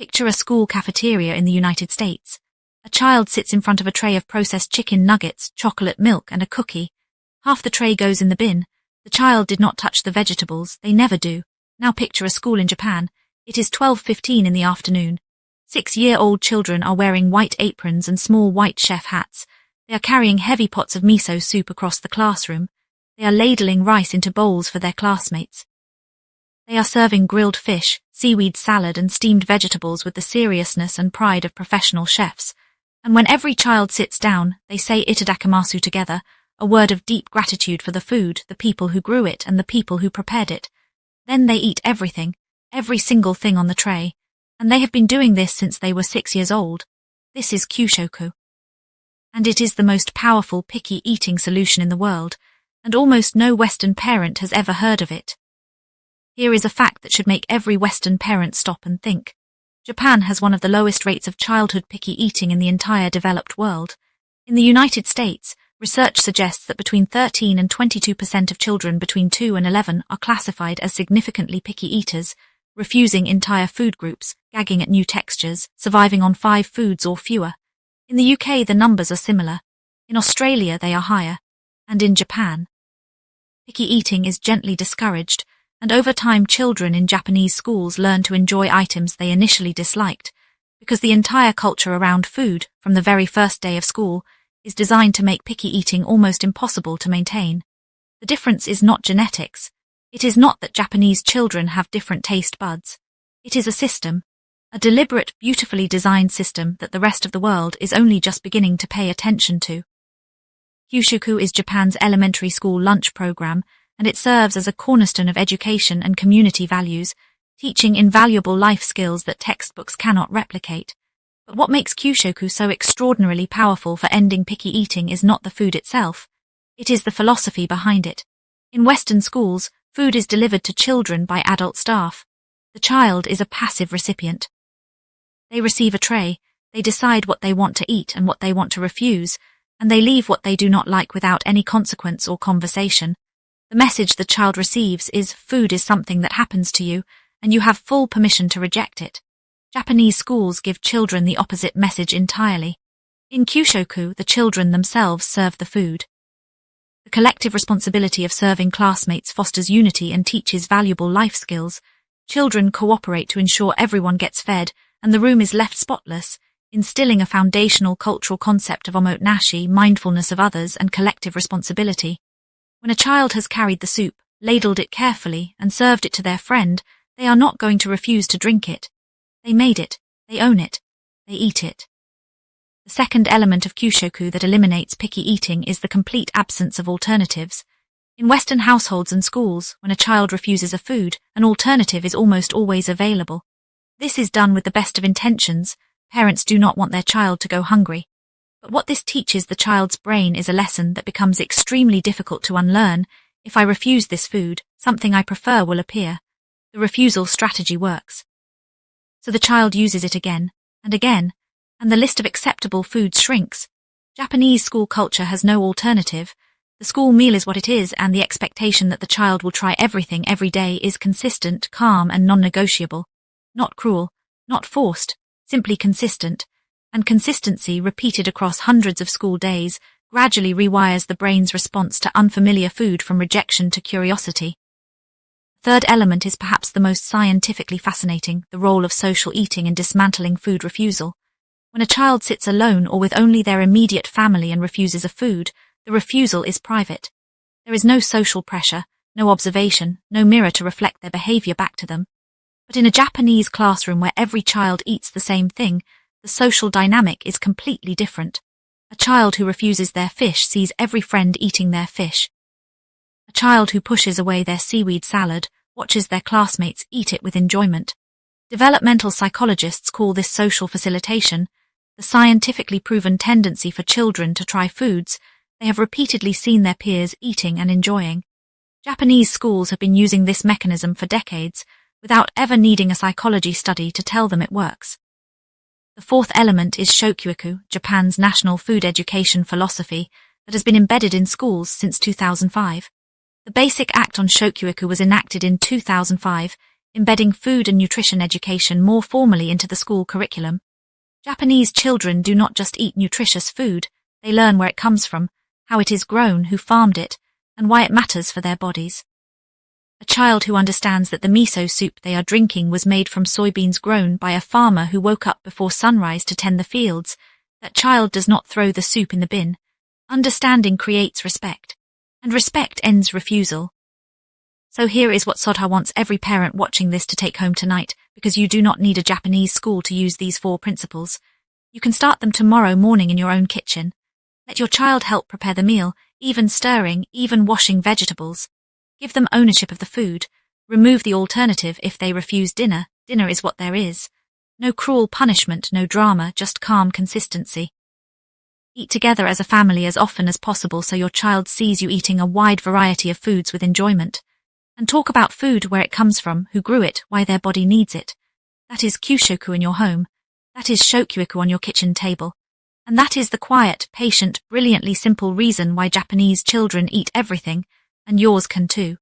Picture a school cafeteria in the United States. A child sits in front of a tray of processed chicken nuggets, chocolate milk, and a cookie. Half the tray goes in the bin. The child did not touch the vegetables. They never do. Now picture a school in Japan. It is 12:15 in the afternoon. 6-year-old children are wearing white aprons and small white chef hats. They are carrying heavy pots of miso soup across the classroom. They are ladling rice into bowls for their classmates. They are serving grilled fish, seaweed salad, and steamed vegetables with the seriousness and pride of professional chefs. And when every child sits down, they say itadakimasu together, a word of deep gratitude for the food, the people who grew it, and the people who prepared it. Then they eat everything, every single thing on the tray. And they have been doing this since they were 6 years old. This is Kyushoku. And it is the most powerful picky eating solution in the world, and almost no Western parent has ever heard of it. Here is a fact that should make every Western parent stop and think. Japan has one of the lowest rates of childhood picky eating in the entire developed world. In the United States, research suggests that between 13 and 22% of children between 2 and 11 are classified as significantly picky eaters, refusing entire food groups, gagging at new textures, surviving on 5 foods or fewer. In the UK, the numbers are similar. In Australia, they are higher. And in Japan. Picky eating is gently discouraged, and over time children in Japanese schools learn to enjoy items they initially disliked, because the entire culture around food, from the very first day of school, is designed to make picky eating almost impossible to maintain. The difference is not genetics. It is not that Japanese children have different taste buds. It is a system, a deliberate, beautifully designed system that the rest of the world is only just beginning to pay attention to. Kyushoku is Japan's elementary school lunch program, and it serves as a cornerstone of education and community values, teaching invaluable life skills that textbooks cannot replicate. But what makes Kyushoku so extraordinarily powerful for ending picky eating is not the food itself. It is the philosophy behind it. In Western schools, food is delivered to children by adult staff. The child is a passive recipient. They receive a tray, they decide what they want to eat and what they want to refuse, and they leave what they do not like without any consequence or conversation. The message the child receives is food is something that happens to you, and you have full permission to reject it. Japanese schools give children the opposite message entirely. In Kyushoku, the children themselves serve the food. The collective responsibility of serving classmates fosters unity and teaches valuable life skills. Children cooperate to ensure everyone gets fed, and the room is left spotless, instilling a foundational cultural concept of omotenashi, mindfulness of others, and collective responsibility. When a child has carried the soup, ladled it carefully, and served it to their friend, they are not going to refuse to drink it. They made it, they own it, they eat it. The second element of Kyushoku that eliminates picky eating is the complete absence of alternatives. In Western households and schools, when a child refuses a food, an alternative is almost always available. This is done with the best of intentions. Parents do not want their child to go hungry. But what this teaches the child's brain is a lesson that becomes extremely difficult to unlearn. If I refuse this food, something I prefer will appear. The refusal strategy works. So the child uses it again, and the list of acceptable foods shrinks. Japanese school culture has no alternative. The school meal is what it is, and the expectation that the child will try everything every day is consistent, calm, and non-negotiable. Not cruel, not forced, simply consistent. And consistency, repeated across hundreds of school days, gradually rewires the brain's response to unfamiliar food from rejection to curiosity. Third element is perhaps the most scientifically fascinating, the role of social eating in dismantling food refusal. When a child sits alone or with only their immediate family and refuses a food, the refusal is private. There is no social pressure, no observation, no mirror to reflect their behavior back to them. But in a Japanese classroom where every child eats the same thing, the social dynamic is completely different. A child who refuses their fish sees every friend eating their fish. A child who pushes away their seaweed salad watches their classmates eat it with enjoyment. Developmental psychologists call this social facilitation, the scientifically proven tendency for children to try foods they have repeatedly seen their peers eating and enjoying. Japanese schools have been using this mechanism for decades without ever needing a psychology study to tell them it works. The fourth element is Shokyaku, Japan's national food education philosophy that has been embedded in schools since 2005. The Basic Act on Shokyaku was enacted in 2005, embedding food and nutrition education more formally into the school curriculum. Japanese children do not just eat nutritious food, they learn where it comes from, how it is grown, who farmed it, and why it matters for their bodies. A child who understands that the miso soup they are drinking was made from soybeans grown by a farmer who woke up before sunrise to tend the fields, that child does not throw the soup in the bin. Understanding creates respect, and respect ends refusal. So here is what Sodha wants every parent watching this to take home tonight, because you do not need a Japanese school to use these 4 principles. You can start them tomorrow morning in your own kitchen. Let your child help prepare the meal, even stirring, even washing vegetables. Give them ownership of the food. Remove the alternative if they refuse dinner. Dinner is what there is. No cruel punishment, no drama, just calm consistency. Eat together as a family as often as possible so your child sees you eating a wide variety of foods with enjoyment. And talk about food, where it comes from, who grew it, why their body needs it. That is Kyushoku in your home. That is Shokyuku on your kitchen table. And that is the quiet, patient, brilliantly simple reason why Japanese children eat everything, and yours can too.